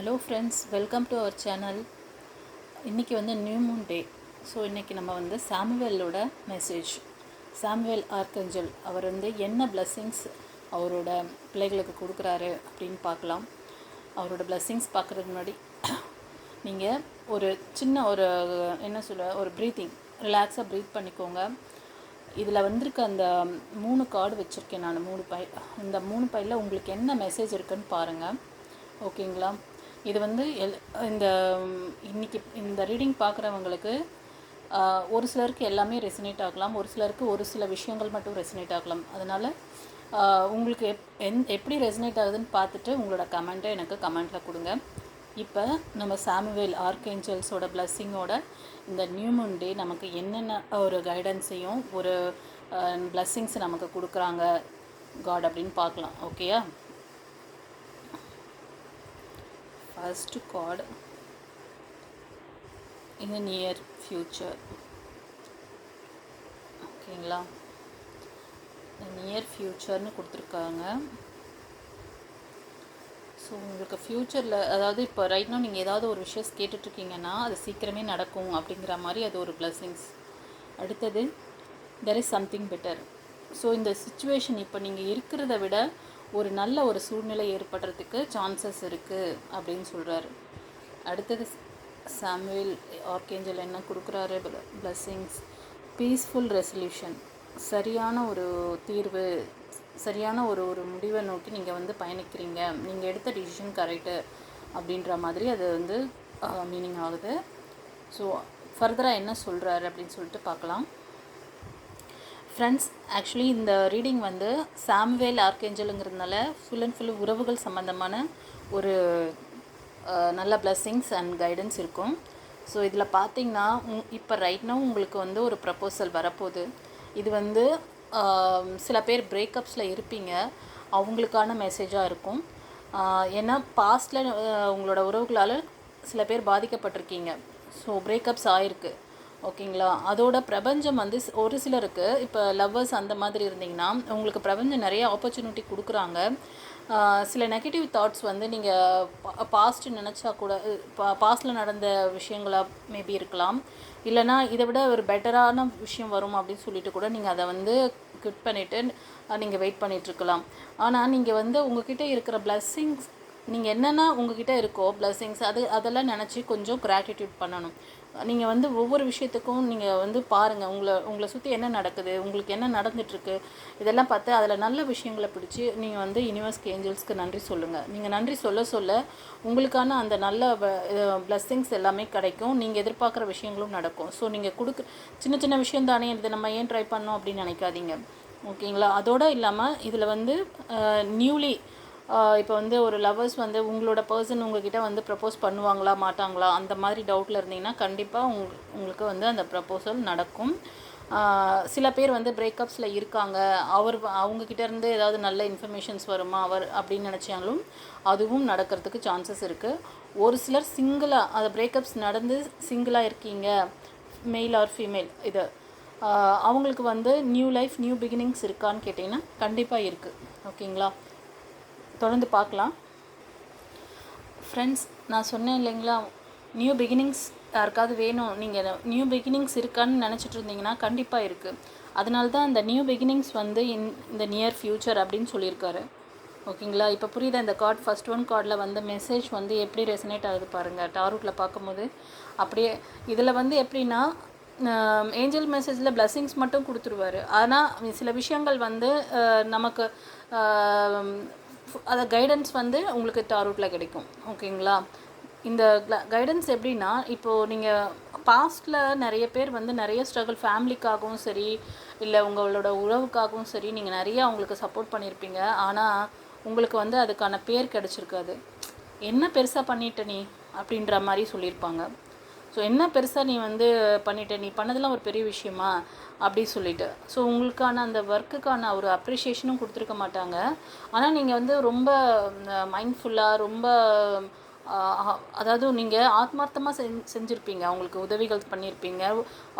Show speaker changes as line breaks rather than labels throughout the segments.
Hello friends, welcome to our channel. இன்றைக்கி வந்து new moon day. So இன்றைக்கி நம்ம வந்து சாமுவேலோட மெசேஜ், சாமுவேல் ஆர்க்கேஞ்சல் அவர் வந்து என்ன பிளெஸ்ஸிங்ஸ் அவரோட பிள்ளைகளுக்கு கொடுக்குறாரு அப்படின்னு பார்க்கலாம். அவரோட பிளெஸ்ஸிங்ஸ் பார்க்குறதுக்கு முன்னாடி நீங்கள் ஒரு சின்ன ஒரு ப்ரீத்திங், ரிலாக்ஸாக ப்ரீத் பண்ணிக்கோங்க. இதில் வந்திருக்க அந்த 3 கார்டு வச்சுருக்கேன் நான், 3 பை. இந்த 3 பையில் உங்களுக்கு என்ன மெசேஜ் இருக்குன்னு பாருங்கள், ஓகேங்களா? இது வந்து இன்றைக்கி இந்த ரீடிங் பார்க்குறவங்களுக்கு ஒரு சிலருக்கு எல்லாமே ரெசினேட் ஆகலாம், ஒரு சிலருக்கு ஒரு சில விஷயங்கள் மட்டும் ரெசினேட் ஆகலாம். அதனால் உங்களுக்கு எப்படி ரெசினேட் ஆகுதுன்னு பார்த்துட்டு உங்களோட கமெண்ட்டை எனக்கு கமெண்ட்டில் கொடுங்க. இப்போ நம்ம சாமுவேல் ஆர்க்கேஞ்சல்ஸோட பிளெஸ்ஸிங்கோட இந்த நியூ மூன் டே நமக்கு என்னென்ன ஒரு கைடன்ஸையும் ஒரு பிளெஸ்ஸிங்ஸ் நமக்கு கொடுக்குறாங்க காட் அப்படின்னு பார்க்கலாம். ஓகேயா? First card in the near future. ஓகேங்களா? நியர் ஃப்யூச்சர்னு கொடுத்துருக்காங்க. ஸோ உங்களுக்கு ஃப்யூச்சரில், அதாவது இப்போ ரைட் நவ் நீங்கள் ஏதாவது ஒரு விஷயம் கேட்டுட்ருக்கீங்கன்னா அது சீக்கிரமே நடக்கும் அப்படிங்கிற மாதிரி அது ஒரு பிளெஸ்ஸிங்ஸ். அடுத்தது, there is something better. So இந்த சுச்சுவேஷன் இப்போ நீங்கள் இருக்கிறத விட ஒரு நல்ல ஒரு சூழ்நிலை ஏற்படுறதுக்கு சான்சஸ் இருக்குது அப்படின்னு சொல்கிறாரு. அடுத்தது சாமுவேல் ஆர்க்கேஞ்சல் என்ன கொடுக்குறாரு பிளெஸ்ஸிங்ஸ், பீஸ்ஃபுல் ரெசல்யூஷன், சரியான ஒரு தீர்வு, சரியான ஒரு முடிவை நோக்கி நீங்கள் வந்து பயணிக்கிறீங்க, நீங்கள் எடுத்த டிசிஷன் கரெக்டு அப்படின்ற மாதிரி அது வந்து மீனிங் ஆகுது. ஸோ ஃபர்தராக என்ன சொல்கிறாரு அப்படின்னு சொல்லிட்டு பார்க்கலாம். ஃப்ரெண்ட்ஸ், ஆக்சுவலி இந்த ரீடிங் வந்து சாமுவேல் ஆர்க்கேஞ்சலுங்கிறதுனால ஃபுல் அண்ட் ஃபுல் உறவுகள் சம்மந்தமான ஒரு நல்ல பிளெஸ்ஸிங்ஸ் அண்ட் கைடன்ஸ் இருக்கும். ஸோ இதில் பார்த்தீங்கன்னா இப்போ ரைட் நவ் உங்களுக்கு வந்து ஒரு ப்ரப்போசல் வரப்போகுது. இது வந்து சில பேர் பிரேக்கப்ஸில் இருப்பீங்க, அவங்களுக்கான மெசேஜாக இருக்கும். ஏன்னா பாஸ்டில் உங்களோட உறவுகளால் சில பேர் பாதிக்கப்பட்டிருக்கீங்க. ஸோ பிரேக்கப்ஸ் ஆகிருக்கு, ஓகேங்களா? அதோட பிரபஞ்சம் வந்து ஒரு சிலருக்கு, இப்போ லவ்வர்ஸ் அந்த மாதிரி இருந்தீங்கன்னா உங்களுக்கு பிரபஞ்சம் நிறைய ஆப்பர்ச்சுனிட்டி கொடுக்குறாங்க. சில நெகட்டிவ் தாட்ஸ் வந்து நீங்கள் பாஸ்ட்டு நினச்சா கூட, பாஸ்ட்டில் நடந்த விஷயங்களாக மேபி இருக்கலாம், இல்லைனா இதை விட ஒரு பெட்டரான விஷயம் வரும் அப்படின்னு சொல்லிட்டு கூட நீங்கள் அதை வந்து குவிட் பண்ணிவிட்டு நீங்கள் வெயிட் பண்ணிகிட்ருக்கலாம். ஆனால் நீங்கள் வந்து உங்ககிட்ட இருக்கிற பிளெஸ்ஸிங்ஸ், நீங்கள் என்னென்ன உங்ககிட்ட இருக்கோ பிளெஸ்ஸிங்ஸ், அதெல்லாம் நினச்சி கொஞ்சம் கிராட்டிடியூட் பண்ணணும். நீங்கள் வந்து ஒவ்வொரு விஷயத்துக்கும் நீங்கள் வந்து பாருங்கள், உங்களை சுற்றி என்ன நடக்குது, உங்களுக்கு என்ன நடந்துகிட்ருக்கு, இதெல்லாம் பார்த்து அதில் நல்ல விஷயங்களை பிடிச்சி நீங்கள் வந்து யூனிவர்ஸ்க்கு, ஏஞ்சல்ஸ்க்கு நன்றி சொல்லுங்கள். நீங்கள் நன்றி சொல்ல உங்களுக்கான அந்த நல்ல பிளெஸ்ஸிங்ஸ் எல்லாமே கிடைக்கும், நீங்கள் எதிர்பார்க்குற விஷயங்களும் நடக்கும். ஸோ நீங்கள் சின்ன சின்ன விஷயம் தானே, இது நம்ம ஏன் ட்ரை பண்ணோம் அப்படின்னு நினைக்காதீங்க, ஓகேங்களா? அதோடு இல்லாமல் இதில் வந்து நியூலி இப்போ வந்து ஒரு லவ்வர்ஸ் வந்து உங்களோட பர்சன் உங்ககிட்ட வந்து ப்ரப்போஸ் பண்ணுவாங்களா மாட்டாங்களா அந்த மாதிரி டவுட்டில் இருந்தீங்கன்னா கண்டிப்பாக உங்களுக்கு வந்து அந்த ப்ரப்போசல் நடக்கும். சில பேர் வந்து பிரேக்கப்ஸில் இருக்காங்க, அவங்கக்கிட்டேருந்து ஏதாவது நல்ல இன்ஃபர்மேஷன்ஸ் வருமா அப்படின்னு நினச்சாலும் அதுவும் நடக்கிறதுக்கு சான்சஸ் இருக்குது. ஒரு சிலர் சிங்கிளாக, அது பிரேக்கப்ஸ் நடந்து சிங்கிளாக இருக்கீங்க, மெயில் ஆர் ஃபீமேல், இது அவங்களுக்கு வந்து நியூ லைஃப், நியூ பிகினிங்ஸ் இருக்கான்னு கேட்டிங்கன்னா கண்டிப்பாக இருக்குது, ஓகேங்களா? தொடர்ந்து பார்க்கலாம். ஃப்ரெண்ட்ஸ், நான் சொன்னேன் இல்லைங்களா, நியூ பிகினிங்ஸ் யாருக்காவது வேணும், நீங்கள் நியூ பிகினிங்ஸ் இருக்கான்னு நினச்சிட்டு இருந்தீங்கன்னா கண்டிப்பாக இருக்குது. அதனால தான் அந்த நியூ பிகினிங்ஸ் வந்து இந்த நியர் ஃப்யூச்சர் அப்படின்னு சொல்லியிருக்காரு, ஓகேங்களா? இப்போ புரியுதா? இந்த கார்டு, ஃபஸ்ட் ஒன் கார்டில் வந்த மெசேஜ் வந்து எப்படி ரெசனேட் ஆகுது பாருங்கள், டாரூட்டில் பார்க்கும்போது. அப்படியே இதில் வந்து எப்படின்னா, ஏஞ்சல் மெசேஜில் பிளெஸ்ஸிங்ஸ் மட்டும் கொடுத்துருவார். ஆனால் சில விஷயங்கள் வந்து நமக்கு அதை கைடன்ஸ் வந்து உங்களுக்கு டாரூட்டில் கிடைக்கும், ஓகேங்களா? இந்த கைடன்ஸ் எப்படின்னா, இப்போது நீங்கள் பாஸ்ட்டில் நிறைய பேர் வந்து நிறைய ஸ்ட்ரகிள், ஃபேமிலிக்காகவும் சரி இல்லை உங்களோட உறவுக்காகவும் சரி நீங்கள் நிறைய அவங்களுக்கு சப்போர்ட் பண்ணியிருப்பீங்க. ஆனால் உங்களுக்கு வந்து அதுக்கான பேர் கிடச்சிருக்காது. என்ன பெருசாக பண்ணிட்ட நீ அப்படின்ற மாதிரி சொல்லியிருப்பாங்க. ஸோ என்ன பெருசாக நீ வந்து பண்ணிட்ட, நீ பண்ணதெல்லாம் ஒரு பெரிய விஷயமா அப்படி சொல்லிட்டு. ஸோ உங்களுக்கான அந்த ஒர்க்குக்கான ஒரு அப்ரிஷியேஷனும் கொடுத்துருக்க மாட்டாங்க. ஆனால் நீங்கள் வந்து ரொம்ப மைண்ட்ஃபுல்லாக, ரொம்ப அதாவது நீங்கள் ஆத்மார்த்தமாக செஞ்சுருப்பீங்க, அவங்களுக்கு உதவிகள் பண்ணியிருப்பீங்க.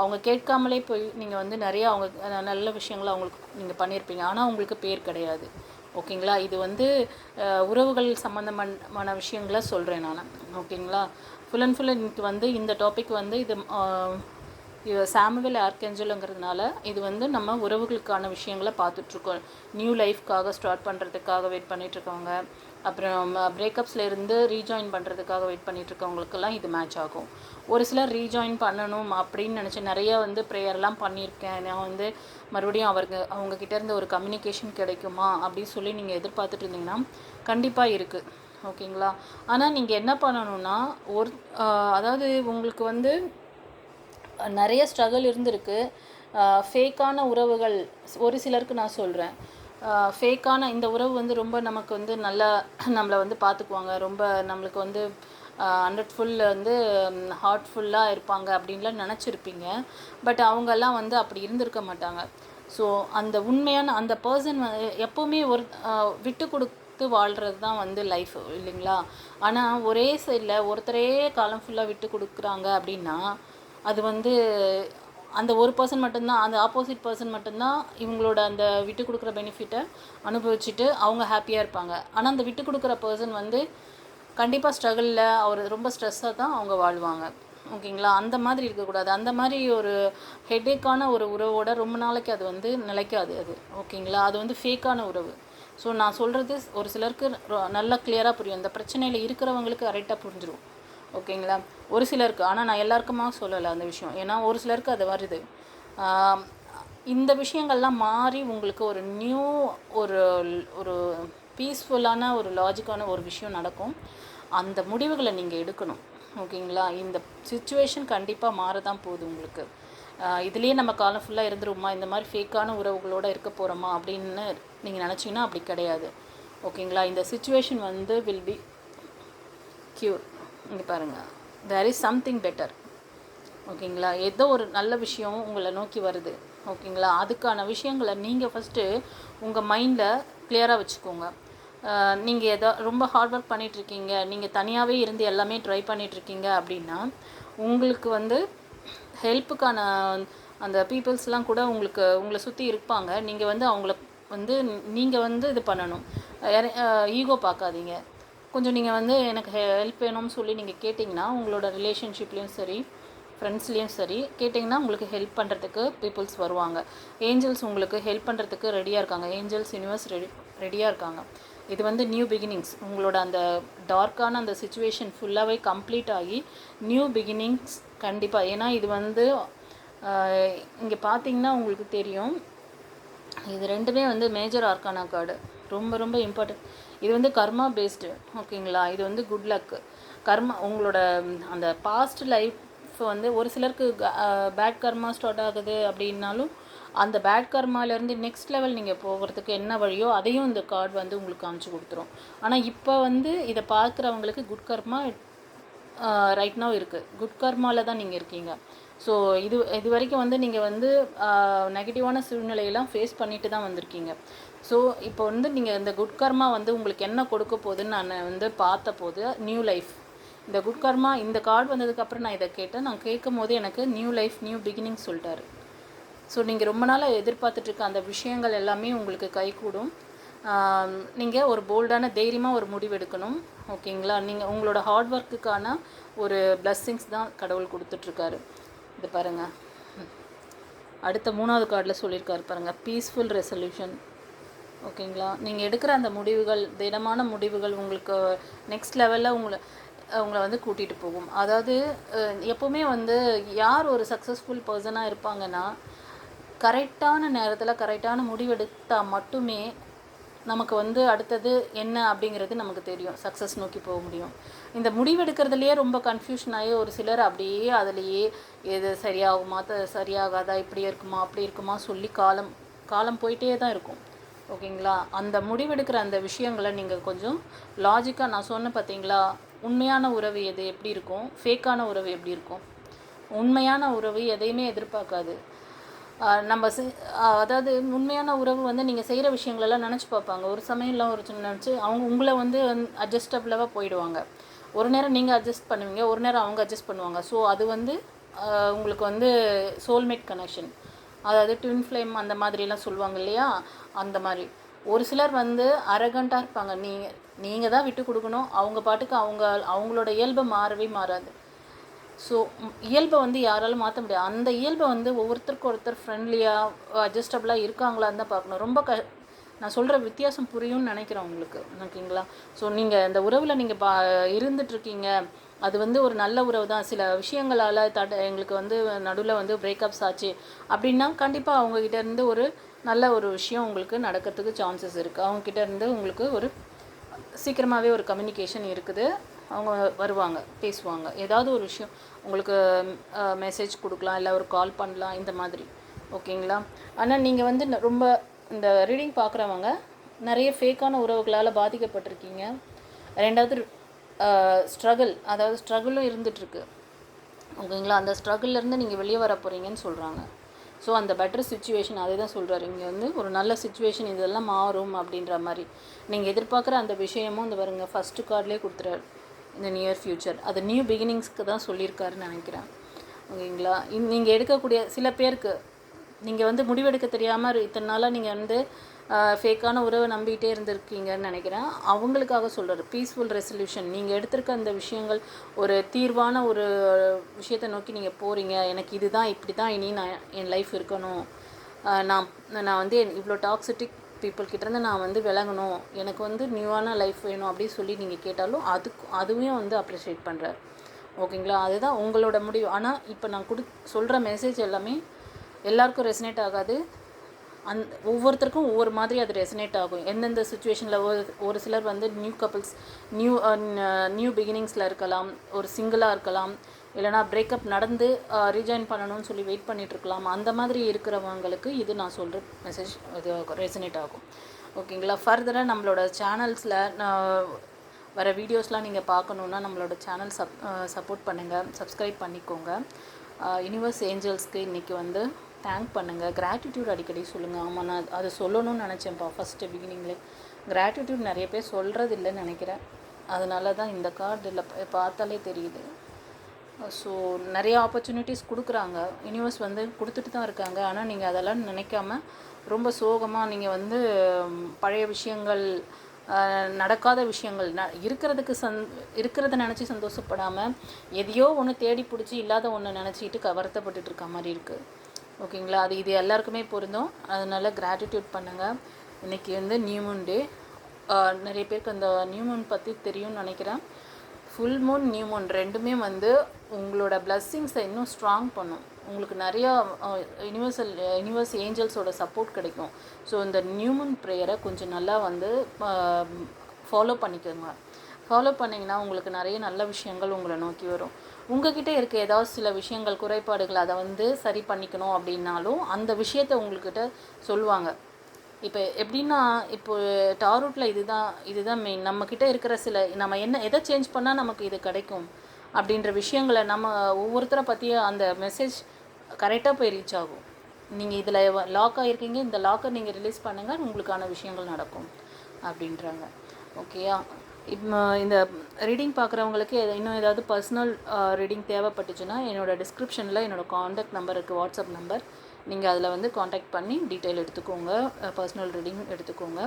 அவங்க கேட்காமலே போய் நீங்கள் வந்து நிறையா அவங்க நல்ல விஷயங்களை அவங்களுக்கு நீங்கள் பண்ணியிருப்பீங்க. ஆனால் உங்களுக்கு பேர் கிடையாது, ஓகேங்களா. இது வந்து உறவுகள் சம்மந்தமான விஷயங்களை சொல்கிறேன் நான். ஓகேங்களா. ஃபுல் அண்ட் ஃபுல் இன்னைக்கு வந்து இந்த டாபிக் வந்து இது சாமுவேல் ஆர்கேஞ்சலுங்கிறதுனால இது வந்து நம்ம உறவுகளுக்கான விஷயங்களை பார்த்துட்ருக்கோம். நியூ லைஃப்காக ஸ்டார்ட் பண்ணுறதுக்காக வெயிட் பண்ணிகிட்ருக்கவங்க, அப்புறம் பிரேக்கப்ஸில் இருந்து ரீஜாயின் பண்ணுறதுக்காக வெயிட் பண்ணிகிட்ருக்கவங்களுக்கெல்லாம் இது மேட்ச் ஆகும். ஒரு சிலர் ரீஜாயின் பண்ணணும் அப்படின்னு நினச்சி நிறைய வந்து ப்ரேயர்லாம் பண்ணியிருக்கேன். நான் வந்து மறுபடியும் அவங்கக்கிட்ட இருந்து ஒரு கம்யூனிகேஷன் கிடைக்குமா அப்படின்னு சொல்லி நீங்கள் எதிர்பார்த்துட்டு இருந்தீங்கன்னா கண்டிப்பாக இருக்குது. ஓகேங்களா. ஆனால் நீங்கள் என்ன பண்ணணுன்னா அதாவது உங்களுக்கு வந்து நிறைய ஸ்ட்ரகிள் இருந்திருக்கு. ஃபேக்கான உறவுகள் ஒரு சிலருக்கு நான் சொல்கிறேன். ஃபேக்கான இந்த உறவு வந்து ரொம்ப நமக்கு வந்து நல்லா நம்மளை வந்து பார்த்துக்குவாங்க, ரொம்ப நம்மளுக்கு வந்து 100 ஃபுல் வந்து ஹார்ட்ஃபுல்லாக இருப்பாங்க அப்படின்லாம் நினச்சிருப்பீங்க. பட் அவங்கெல்லாம் வந்து அப்படி இருந்திருக்க மாட்டாங்க. ஸோ அந்த உண்மையான அந்த பர்சன் எப்போவுமே விட்டு கொடுத்து வாழ்கிறது தான் வந்து லைஃப் இல்லைங்களா. ஆனால் ஒரே சைடில் ஒருத்தரே காலம் ஃபுல்லாக விட்டு கொடுக்குறாங்க அப்படின்னா அது வந்து அந்த ஒரு பர்சன் மட்டும்தான், அந்த ஆப்போசிட் பர்சன் மட்டும்தான் இவங்களோட அந்த விட்டு கொடுக்குற பெனிஃபிட்டை அனுபவிச்சுட்டு அவங்க ஹாப்பியாக இருப்பாங்க. ஆனால் அந்த விட்டு கொடுக்குற பர்சன் வந்து கண்டிப்பாக ஸ்ட்ரகிளில் அவர் ரொம்ப ஸ்ட்ரெஸ்ஸாக தான் அவங்க வாழ்வாங்க. ஓகேங்களா. அந்த மாதிரி இருக்கக்கூடாது. அந்த மாதிரி ஒரு ஹெட்டேக்கான ஒரு உறவோட ரொம்ப நாளைக்கு அது வந்து நிலைக்காது அது. ஓகேங்களா. அது வந்து ஃபேக்கான உறவு. ஸோ நான் சொல்கிறது ஒரு சிலருக்கு நல்லா கிளியராக புரியும். இந்த பிரச்சனையில் இருக்கிறவங்களுக்கு கரெக்டாக புரிஞ்சிடும். ஓகேங்களா. ஒரு சிலருக்கு, ஆனால் நான் எல்லாருக்குமா சொல்லலை அந்த விஷயம். ஏன்னா ஒரு சிலருக்கு அது வருது. இந்த விஷயங்கள்லாம் மாறி உங்களுக்கு ஒரு நியூ ஒரு ஒரு பீஸ்ஃபுல்லான ஒரு லாஜிக்கான ஒரு விஷயம் நடக்கும். அந்த முடிவுகளை நீங்கள் எடுக்கணும். ஓகேங்களா. இந்த சிச்சுவேஷன் கண்டிப்பாக மாறதான் போகுது உங்களுக்கு. இதுலேயே நம்ம காலம் ஃபுல்லாக இருந்துருமா, இந்த மாதிரி ஃபேக்கான உறவுகளோடு இருக்க போகிறோமா அப்படின்னு நீங்கள் நினச்சிங்கன்னா அப்படி கிடையாது. ஓகேங்களா. இந்த சிச்சுவேஷன் வந்து வில் பி க்யூர். இங்கே பாருங்கள், தேர் இஸ் சம்திங் பெட்டர். ஓகேங்களா. ஏதோ ஒரு நல்ல விஷயம் உங்களை நோக்கி வருது. ஓகேங்களா. அதுக்கான விஷயங்களை நீங்கள் ஃபஸ்ட்டு உங்கள் மைண்டில் கிளியராக வச்சுக்கோங்க. நீங்கள் ரொம்ப ஹார்ட் ஒர்க் பண்ணிகிட்ருக்கீங்க, நீங்கள் தனியாகவே இருந்து எல்லாமே ட்ரை பண்ணிகிட்ருக்கீங்க அப்படின்னா உங்களுக்கு வந்து ஹெல்ப்புக்கான அந்த பீப்புள்ஸ்லாம் கூட உங்களை சுற்றி இருப்பாங்க. நீங்கள் வந்து அவங்கள வந்து நீங்கள் வந்து இது பண்ணணும். ஈகோ பார்க்காதீங்க. கொஞ்சம் நீங்கள் வந்து எனக்கு ஹெல்ப் வேணும்னு சொல்லி நீங்கள் கேட்டிங்கன்னா உங்களோட ரிலேஷன்ஷிப்லேயும் சரி ஃப்ரெண்ட்ஸ்லேயும் சரி கேட்டிங்கன்னா உங்களுக்கு ஹெல்ப் பண்ணுறதுக்கு பீப்புள்ஸ் வருவாங்க. ஏஞ்சல்ஸ் உங்களுக்கு ஹெல்ப் பண்ணுறதுக்கு ரெடியாக இருக்காங்க. ஏஞ்சல்ஸ் யூனிவர்ஸ் ரெடியாக இருக்காங்க. இது வந்து நியூ பிகினிங்ஸ். உங்களோட அந்த டார்க்கான அந்த சிச்சுவேஷன் ஃபுல்லாகவே கம்ப்ளீட் ஆகி நியூ பிகினிங்ஸ் கண்டிப்பாக. ஏன்னா இது வந்து இங்கே பார்த்தீங்கன்னா உங்களுக்கு தெரியும், இது ரெண்டுமே வந்து மேஜர் ஆர்கானா கார்டு. ரொம்ப ரொம்ப இம்பார்ட்டன்ட். இது வந்து கர்மா பேஸ்டு. ஓகேங்களா. இது வந்து குட் லக்கு. கர்மா உங்களோட அந்த பாஸ்ட் லைஃப் வந்து ஒரு சிலருக்கு பேட் கர்மா ஸ்டார்ட் ஆகுது அப்படின்னாலும் அந்த பேட் கர்மாலேருந்து நெக்ஸ்ட் லெவல் நீங்கள் போகிறதுக்கு என்ன வழியோ அதையும் இந்த கார்டு வந்து உங்களுக்கு காமிச்சு கொடுத்துரும். ஆனால் இப்போ வந்து இதை பார்க்குறவங்களுக்கு குட் கர்மா ரைட் நவ் இருக்குது. குட் கர்மாவில் தான் நீங்கள் இருக்கீங்க. ஸோ இது வரைக்கும் வந்து நீங்கள் வந்து நெகட்டிவான சூழ்நிலையெல்லாம் ஃபேஸ் பண்ணிட்டு தான் வந்திருக்கீங்க. ஸோ இப்போ வந்து நீங்கள் இந்த குட் கர்மா வந்து உங்களுக்கு என்ன கொடுக்க போகுதுன்னு நான் வந்து பார்த்த போது நியூ லைஃப். இந்த குட் கர்மா இந்த கார்டு வந்ததுக்கப்புறம் நான் இதை கேட்டேன். நான் கேட்கும் போது எனக்கு நியூ லைஃப் நியூ பிகினிங் சொல்லிட்டாரு. ஸோ நீங்கள் ரொம்ப நாளாக எதிர்பார்த்துட்ருக்க அந்த விஷயங்கள் எல்லாமே உங்களுக்கு கைகூடும். நீங்கள் ஒரு போல்டான தைரியமாக ஒரு முடிவு எடுக்கணும். ஓகேங்களா. நீங்கள் உங்களோட ஹார்ட் ஒர்க்குக்கான ஒரு பிளஸ்ஸிங்ஸ் தான் கடவுள் கொடுத்துட்ருக்காரு. இது பாருங்கள், அடுத்த 3வது கார்டில் சொல்லியிருக்காரு பாருங்கள், பீஸ்ஃபுல் ரெசல்யூஷன். ஓகேங்களா. நீங்கள் எடுக்கிற அந்த முடிவுகள், திடமான முடிவுகள் உங்களுக்கு நெக்ஸ்ட் லெவலில் உங்களை வந்து கூட்டிகிட்டு போகும். அதாவது எப்போவுமே வந்து யார் ஒரு சக்ஸஸ்ஃபுல் பர்சனாக இருப்பாங்கன்னா கரெக்டான நேரத்தில் கரெக்டான முடிவெடுத்தால் மட்டுமே நமக்கு வந்து அடுத்தது என்ன அப்படிங்கிறது நமக்கு தெரியும், சக்ஸஸ் நோக்கி போக முடியும். இந்த முடிவெடுக்கிறதுலையே ரொம்ப கன்ஃபியூஷன் ஆகி ஒரு சிலர் அப்படியே அதிலையே எது சரியாகுமா சரியாகாதா, இப்படி இருக்குமா அப்படி இருக்குமா சொல்லி காலம் போயிட்டே தான் இருக்கும். ஓகேங்களா. அந்த முடிவெடுக்கிற அந்த விஷயங்களை நீங்கள் கொஞ்சம் லாஜிக்காக, நான் சொன்னேன் பார்த்தீங்களா, உண்மையான உறவு எது எப்படி இருக்கும், ஃபேக்கான உறவு எப்படி இருக்கும். உண்மையான உறவு எதையுமே எதிர்பார்க்காது. நம்ம அதாவது உண்மையான உறவு வந்து நீங்கள் செய்கிற விஷயங்களெல்லாம் நினச்சி பார்ப்பாங்க. ஒரு சமயம்லாம் ஒரு சின்ன நினச்சி அவங்க உங்களை வந்து அட்ஜஸ்டபிளாக போயிடுவாங்க. ஒரு நேரம் நீங்கள் அட்ஜஸ்ட் பண்ணுவீங்க, ஒரு நேரம் அவங்க அட்ஜஸ்ட் பண்ணுவாங்க. ஸோ அது வந்து உங்களுக்கு வந்து சோல்மேட் கனெக்ஷன், அதாவது ட்வின் ஃப்ளேம் அந்த மாதிரிலாம் சொல்லுவாங்க இல்லையா, அந்த மாதிரி. ஒரு சிலர் வந்து அரகண்ட்டாக இருப்பாங்க. நீங்கள் தான் விட்டு கொடுக்கணும். அவங்க பாட்டுக்கு அவங்களோட இயல்பு மாறவே மாறாது. ஸோ இயல்பை வந்து யாராலும் மாற்ற முடியாது. அந்த இயல்பை வந்து ஒவ்வொருத்தருக்கு ஒருத்தர் ஃப்ரெண்ட்லியாக அட்ஜஸ்டபுளாக இருக்காங்களான்னு தான் பார்க்கணும். ரொம்ப நான் சொல்கிற வித்தியாசம் புரியும்னு நினைக்கிறேன் உங்களுக்கு, ஓகேங்களா? ஸோ நீங்கள் இந்த உறவில் நீங்கள் இருந்துகிட்ருக்கீங்க, அது வந்து ஒரு நல்ல உறவு தான். சில விஷயங்களால் எங்களுக்கு வந்து நடுவில் வந்து பிரேக்கப்ஸ் ஆச்சு அப்படின்னா கண்டிப்பாக அவங்கக்கிட்டேருந்து ஒரு நல்ல ஒரு விஷயம் உங்களுக்கு நடக்கிறதுக்கு சான்சஸ் இருக்குது. அவங்கக்கிட்டேருந்து உங்களுக்கு ஒரு சீக்கிரமாகவே ஒரு கம்யூனிகேஷன் இருக்குது. அவங்க வருவாங்க, பேசுவாங்க, ஏதாவது ஒரு விஷயம் உங்களுக்கு மெசேஜ் கொடுக்கலாம், இல்லை ஒரு கால் பண்ணலாம், இந்த மாதிரி, ஓகேங்களா? ஆனால் நீங்கள் வந்து ரொம்ப இந்த ரீடிங் பார்க்குறவங்க நிறைய ஃபேக்கான உறவுகளால் பாதிக்கப்பட்டிருக்கீங்க. ரெண்டாவது ஸ்ட்ரகிளும் இருந்துகிட்ருக்கு, ஓகேங்களா? அந்த ஸ்ட்ரகிள்லேருந்து நீங்கள் வெளியே வர போகிறீங்கன்னு சொல்கிறாங்க. ஸோ அந்த பெட்டர் சுச்சுவேஷன் அதே தான் சொல்கிறாரு இங்கே வந்து, ஒரு நல்ல சுச்சுவேஷன் இதெல்லாம் மாறும் அப்படின்ற மாதிரி. நீங்கள் எதிர்பார்க்குற அந்த விஷயமும் இந்த வருங்க ஃபஸ்ட்டு கார்ட்லேயே கொடுத்துறாரு, இந்த நியர் ஃப்யூச்சர். அது நியூ பிகினிங்ஸ்க்கு தான் சொல்லியிருக்காருன்னு நினைக்கிறேன், ஓகேங்களா? நீங்கள் எடுக்கக்கூடிய சில பேருக்கு நீங்கள் வந்து முடிவெடுக்க தெரியாமல் இத்தனை நாளாக நீங்கள் வந்து ஃபேக்கான உறவை நம்பிக்கிட்டே இருந்திருக்கீங்கன்னு நினைக்கிறேன். அவங்களுக்காக சொல்கிறார் பீஸ்ஃபுல் ரெசல்யூஷன். நீங்கள் எடுத்திருக்க அந்த விஷயங்கள் ஒரு தீர்வான ஒரு விஷயத்தை நோக்கி நீங்கள் போகிறீங்க. எனக்கு இதுதான், இப்படி தான் இனி நான் என் லைஃப் இருக்கணும், நான் வந்து இவ்வளோ டாக்ஸிட்டிக் பீப்புள்கிட்டேருந்து நான் வந்து விலகணும், எனக்கு வந்து நியூவான லைஃப் வேணும் அப்படின்னு சொல்லி நீங்கள் கேட்டாலும் அதுவே வந்து அப்ரிஷியேட் பண்ணுறார், ஓகேங்களா? அதுதான் உங்களோட முடிவு. ஆனால் இப்போ நான் சொல்கிற மெசேஜ் எல்லாமே எல்லாருக்கும் ரெசனேட் ஆகாது. ஒவ்வொருத்தருக்கும் ஒவ்வொரு மாதிரி அது ரெசனேட் ஆகும். எந்தெந்த சுச்சுவேஷனில் ஒரு சிலர் வந்து நியூ கப்புள்ஸ் நியூ பிகினிங்ஸில் இருக்கலாம், ஒரு சிங்கிளாக இருக்கலாம், இல்லைனா பிரேக்கப் நடந்து ரீஜாயின் பண்ணணும்னு சொல்லி வெயிட் பண்ணிகிட்ருக்கலாம். அந்த மாதிரி இருக்கிறவங்களுக்கு இது நான் சொல்கிற மெசேஜ் இது ரெசனேட் ஆகும், ஓகேங்களா? ஃபர்தராக நம்மளோட சேனல்ஸில் வர வீடியோஸ்லாம் நீங்கள் பார்க்கணுன்னா நம்மளோட சேனல் சப்போர்ட் பண்ணுங்கள், சப்ஸ்கிரைப் பண்ணிக்கோங்க. யூனிவர்ஸ் ஏஞ்சல்ஸ்க்கு இன்றைக்கி வந்து தேங்க் பண்ணுங்கள், கிராட்டிடியூட் அடிக்கடி சொல்லுங்கள். ஆமாம், நான் அதை சொல்லணும்னு நினச்சேன்ப்பா ஃபஸ்ட்டு பிகினிங்லேயே. கிராட்டிடியூட் நிறைய பேர் சொல்கிறது இல்லைன்னு நினைக்கிறேன், அதனால தான் இந்த கார்டில் பார்த்தாலே தெரியுது. ஸோ நிறைய ஆப்பர்ச்சுனிட்டிஸ் கொடுக்குறாங்க, யூனிவர்ஸ் வந்து கொடுத்துட்டு தான் இருக்காங்க. ஆனால் நீங்கள் அதெல்லாம் நினைக்காம ரொம்ப சோகமாக நீங்கள் வந்து பழைய விஷயங்கள், நடக்காத விஷயங்கள் இருக்கிறத நினச்சி சந்தோஷப்படாமல் எதையோ ஒன்று தேடி பிடிச்சி இல்லாத ஒன்று நினச்சிக்கிட்டு வருத்தப்பட்டுட்டு இருக்க மாதிரி இருக்குது, ஓகேங்களா? இது எல்லாருக்குமே பொருந்தும். அதனால் கிராட்டிடியூட் பண்ணுங்கள். இன்றைக்கி வந்து நியூ மூன் டே. நிறைய பேருக்கு அந்த நியூ மூன் பற்றி தெரியும்னு நினைக்கிறேன். ஃபுல் மூன், நியூ மூன் ரெண்டுமே வந்து உங்களோட பிளஸ்ஸிங்ஸை இன்னும் ஸ்ட்ராங் பண்ணும். உங்களுக்கு நிறையா யூனிவர்ஸ் ஏஞ்சல்ஸோட சப்போர்ட் கிடைக்கும். ஸோ இந்த நியூ மூன் ப்ரேயரை கொஞ்சம் நல்லா வந்து ஃபாலோ பண்ணிக்கோங்க. ஃபாலோ பண்ணிங்கன்னா உங்களுக்கு நிறைய நல்ல விஷயங்கள் உங்களை நோக்கி வரும். உங்கள்கிட்ட இருக்க ஏதாவது சில விஷயங்கள், குறைபாடுகள், அதை வந்து சரி பண்ணிக்கணும் அப்படின்னாலும் அந்த விஷயத்தை உங்கள்கிட்ட சொல்லுவாங்க. இப்போ எப்படின்னா, இப்போ டாரூட்டில் இதுதான் மெயின். நம்மக்கிட்ட இருக்கிற நம்ம எதை சேஞ்ச் பண்ணால் நமக்கு இது கிடைக்கும் அப்படின்ற விஷயங்களை நம்ம ஒவ்வொருத்தரை பற்றிய அந்த மெசேஜ் கரெக்டாக போய் ரீச் ஆகும். நீங்கள் இதில் லாக் ஆகிருக்கீங்க, இந்த லாக்கை நீங்கள் ரிலீஸ் பண்ணுங்கள், உங்களுக்கான விஷயங்கள் நடக்கும் அப்படின்றாங்க, ஓகேயா? இப்போ இந்த ரீடிங் பார்க்குறவங்களுக்கு இன்னும் ஏதாவது பர்சனல் ரீடிங் தேவைப்பட்டுச்சுன்னா என்னோடய டிஸ்கிரிப்ஷனில் என்னோடய காண்டாக்ட் நம்பர் இருக்குது, வாட்ஸ்அப் நம்பர். நீங்கள் அதில் வந்து காண்டாக்ட் பண்ணி டீட்டெயில் எடுத்துக்கோங்க, பர்சனல் ரீடிங் எடுத்துக்கோங்க.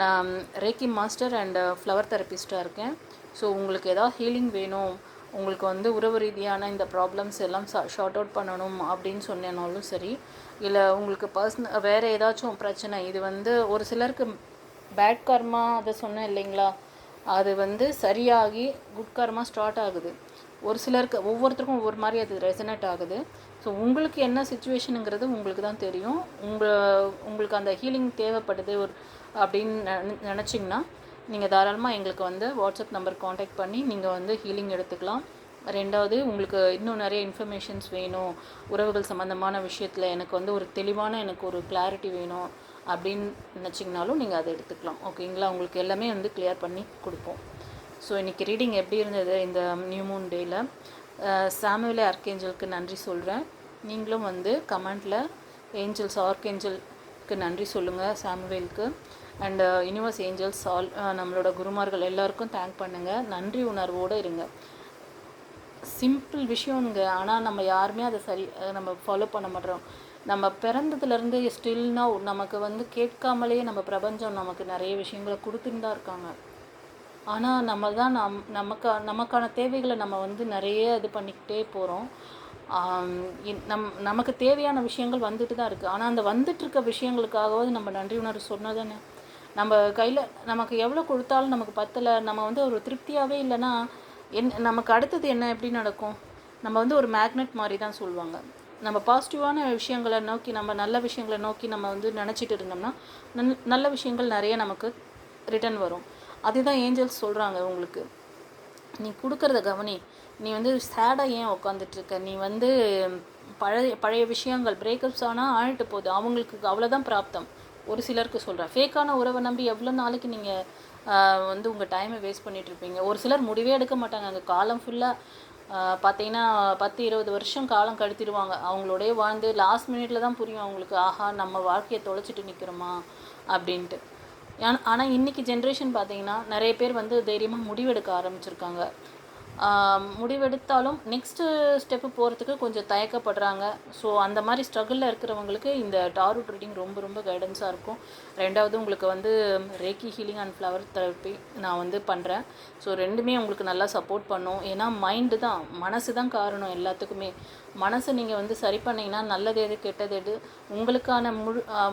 நான் ரேக்கி மாஸ்டர் அண்ட் ஃப்ளவர் தெரபிஸ்ட்டாக இருக்கேன். ஸோ உங்களுக்கு ஏதாவது ஹீலிங் வேணும், உங்களுக்கு வந்து உறவு ரீதியான இந்த ப்ராப்ளம்ஸ் எல்லாம் ஷார்ட் அவுட் பண்ணணும் அப்படின்னு சொன்னாலும் சரி, இல்லை உங்களுக்கு வேறு ஏதாச்சும் பிரச்சனை, இது வந்து ஒரு சிலருக்கு பேட் கர்மா அதை சொன்னேன் இல்லைங்களா, அது வந்து சரியாகி குட் கர்மா ஸ்டார்ட் ஆகுது. ஒரு சிலருக்கு ஒவ்வொருத்தருக்கும் ஒவ்வொரு மாதிரி அது ரெசனேட் ஆகுது. ஸோ உங்களுக்கு என்ன சுச்சுவேஷனுங்கிறது உங்களுக்கு தான் தெரியும். உங்களுக்கு அந்த ஹீலிங் தேவைப்படுது அப்படின்னு நினச்சிங்கன்னா நீங்கள் தாராளமாக எங்களுக்கு வந்து வாட்ஸ்அப் நம்பர் காண்டாக்ட் பண்ணி நீங்கள் வந்து ஹீலிங் எடுத்துக்கலாம். ரெண்டாவது, உங்களுக்கு இன்னும் நிறைய இன்ஃபர்மேஷன்ஸ் வேணும், உறவுகள் சம்மந்தமான விஷயத்தில் எனக்கு வந்து ஒரு தெளிவான எனக்கு ஒரு கிளாரிட்டி வேணும் அப்படின்னு நினச்சிங்கனாலும் நீங்கள் அதை எடுத்துக்கலாம், ஓகேங்களா? உங்களுக்கு எல்லாமே வந்து கிளியர் பண்ணி கொடுப்போம். ஸோ இன்றைக்கி ரீடிங் எப்படி இருந்தது இந்த நியூ மூன் டேயில்? சாமுவேல் ஆர்கேஞ்சலுக்கு நன்றி சொல்கிறேன். நீங்களும் வந்து கமெண்ட்டில் ஏஞ்சல்ஸ் ஆர்கேஞ்சலுக்கு நன்றி சொல்லுங்கள், சாமுவேலுக்கு. அண்ட் யூனிவர்ஸ் ஏஞ்சல்ஸ் நம்மளோட குருமார்கள் எல்லாருக்கும் தேங்க் பண்ணுங்கள். நன்றி உணர்வோடு இருங்க. சிம்பிள் விஷயங்க, ஆனால் நம்ம யாருமே அதை நம்ம ஃபாலோ பண்ண மாட்டோம். நம்ம பிறந்ததுலேருந்து ஸ்டில் நவ் நமக்கு வந்து கேட்காமலே நம்ம பிரபஞ்சம் நமக்கு நிறைய விஷயங்களை கொடுத்துன்னு தான் இருக்காங்க. ஆனால் நம்ம தான் நமக்கான தேவைகளை நம்ம வந்து நிறைய இது பண்ணிக்கிட்டே போகிறோம். நமக்கு தேவையான விஷயங்கள் வந்துட்டு தான் இருக்குது. ஆனால் அந்த வந்துட்டுருக்க விஷயங்களுக்காகவாவது நம்ம நன்றி உணர்வு சொன்னால் தானே. நம்ம கையில் நமக்கு எவ்வளோ கொடுத்தாலும் நமக்கு பத்தலை, நம்ம வந்து ஒரு திருப்தியாகவே இல்லைன்னா நமக்கு அடுத்தது என்ன எப்படி நடக்கும்? நம்ம வந்து ஒரு மேக்னெட் மாதிரி தான் சொல்லுவாங்க. நம்ம பாசிட்டிவான விஷயங்களை நோக்கி, நம்ம நல்ல விஷயங்களை நோக்கி நம்ம வந்து நினச்சிட்டு இருந்தோம்னா நல்ல விஷயங்கள் நிறைய நமக்கு ரிட்டர்ன் வரும். அதுதான் ஏஞ்சல்ஸ் சொல்கிறாங்க உங்களுக்கு. நீ கொடுக்குறத கவனி. நீ வந்து சேடாக ஏன் உட்காந்துட்ருக்க? நீ வந்து பழைய விஷயங்கள் பிரேக்கப்ஸ் ஆனால் ஆழிட்டு போகுது, அவங்களுக்கு அவ்வளோதான் பிராப்தம். ஒரு சிலருக்கு சொல்கிறேன், ஃபேக்கான உறவை நம்பி எவ்வளோ நாளைக்கு நீங்கள் வந்து உங்கள் டைமை வேஸ்ட் பண்ணிகிட்ருப்பீங்க. ஒரு சிலர் முடிவே எடுக்க மாட்டாங்க. அந்த காலம் ஃபுல்லாக பார்த்தீங்கன்னா 10-20 வருஷம் காலம் கழித்திடுவாங்க. அவங்களோடய வாழ்ந்து லாஸ்ட் மினிட்ல தான் புரியும் அவங்களுக்கு, ஆஹா நம்ம வாழ்க்கையை தொலைச்சிட்டு நிற்கிறோமா அப்படின்ட்டு. ஆனால் இன்றைக்கி ஜென்ரேஷன் பார்த்திங்கன்னா நிறைய பேர் வந்து தைரியமாக முடிவெடுக்க ஆரம்பிச்சிருக்காங்க. முடிவெடுத்தாலும் நெக்ஸ்ட்டு ஸ்டெப்பு போகிறதுக்கு கொஞ்சம் தயக்கப்படுறாங்க. ஸோ அந்த மாதிரி ஸ்ட்ரகிளில் இருக்கிறவங்களுக்கு இந்த டாரோட் ரீடிங் ரொம்ப ரொம்ப கைடன்ஸாக இருக்கும். ரெண்டாவது உங்களுக்கு வந்து ரேக்கி ஹீலிங் அண்ட் ஃப்ளவர் தெரப்பி நான் வந்து பண்ணுறேன். ஸோ ரெண்டுமே உங்களுக்கு நல்லா சப்போர்ட் பண்ணும். ஏன்னா மைண்டு தான், மனசு தான் காரணம் எல்லாத்துக்குமே. மனசை நீங்கள் வந்து சரி பண்ணிங்கன்னா நல்லது எது கெட்டது எது, உங்களுக்கான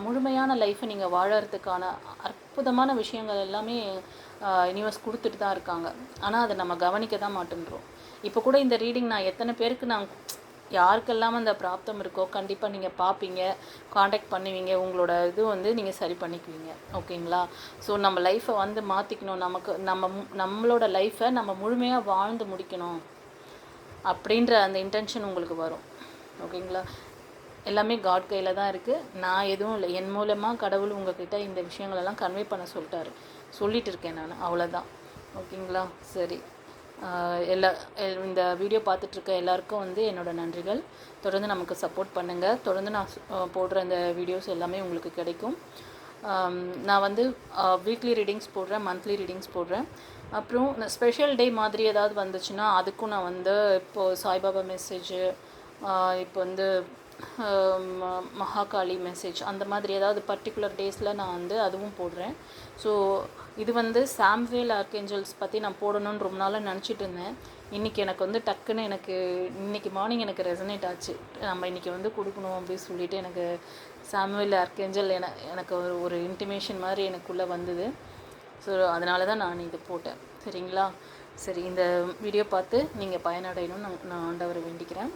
முழுமையான லைஃப்பை நீங்கள் வாழறதுக்கான அற்புதமான விஷயங்கள் எல்லாமே யூனிவர்ஸ் கொடுத்துட்டு தான் இருக்காங்க. ஆனால் அதை நம்ம கவனிக்க தான் மாட்டேன்றோம். இப்போ கூட இந்த ரீடிங் நான் எத்தனை பேருக்கு யாருக்கெல்லாம் அந்த பிராப்தம் இருக்கோ கண்டிப்பாக நீங்கள் பார்ப்பீங்க, காண்டாக்ட் பண்ணுவீங்க, உங்களோட இது வந்து நீங்கள் சரி பண்ணிக்குவீங்க. ஓகேங்களா? ஸோ நம்ம லைஃப்பை வந்து மாற்றிக்கணும், நம்மளோட லைஃப்பை நம்ம முழுமையாக வாழ்ந்து முடிக்கணும் அப்படின்ற அந்த இன்டென்ஷன் உங்களுக்கு வரும். ஓகேங்களா? எல்லாமே காட் கையில் தான் இருக்குது. நான் எதுவும் இல்லை, என் மூலமாக கடவுள் உங்ககிட்ட இந்த விஷயங்களெல்லாம் கன்வே பண்ண சொல்லிட்டு இருக்கேன் நான், அவ்வளோதான். ஓகேங்களா? சரி, இந்த வீடியோ பார்த்துட்ருக்க எல்லாருக்கும் வந்து என்னோடய நன்றிகள். தொடர்ந்து நமக்கு சப்போர்ட் பண்ணுங்கள். தொடர்ந்து நான் போடுற இந்த வீடியோஸ் எல்லாமே உங்களுக்கு கிடைக்கும். நான் வந்து வீக்லி ரீடிங்ஸ் போடுறேன், மந்த்லி ரீடிங்ஸ் போடுறேன். அப்புறம் ஸ்பெஷல் டே மாதிரி ஏதாவது வந்துச்சுன்னா அதுக்கும் நான் வந்து இப்போது சாய்பாபா மெசேஜு, இப்போ வந்து மகாகாளி மெசேஜ், அந்த மாதிரி ஏதாவது பர்டிகுலர் டேஸில் நான் வந்து அதுவும் போடுறேன். ஸோ இது வந்து சாம்வேல் ஆர்கேஞ்சல்ஸ் பற்றி நான் போடணும்னு ரொம்ப நாளாக நினச்சிட்டு இருந்தேன். இன்றைக்கி எனக்கு வந்து டக்குன்னு இன்றைக்கி மார்னிங் எனக்கு ரெசனேட் ஆச்சு. நம்ம இன்றைக்கி வந்து கொடுக்கணும் அப்படின்னு சொல்லிவிட்டு எனக்கு சாம்வேல் ஆர்கேஞ்சல் எனக்கு ஒரு இன்டிமேஷன் மாதிரி எனக்குள்ளே வந்தது. ஸோ அதனால தான் நான் இது போட்டேன். சரிங்களா? சரி, இந்த வீடியோ பார்த்து நீங்கள் பயனடையணும்னு நான் ஆண்டவரை வேண்டிக்கிறேன்.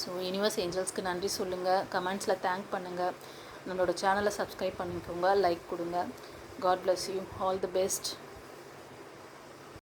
ஸோ யூனிவர்ஸ் ஏஞ்சல்ஸ்க்கு நன்றி சொல்லுங்கள், கமெண்ட்ஸில் தேங்க் பண்ணுங்கள், நம்மளோட சேனலை சப்ஸ்கிரைப் பண்ணிக்கோங்க, லைக் கொடுங்க. God bless you, all the best.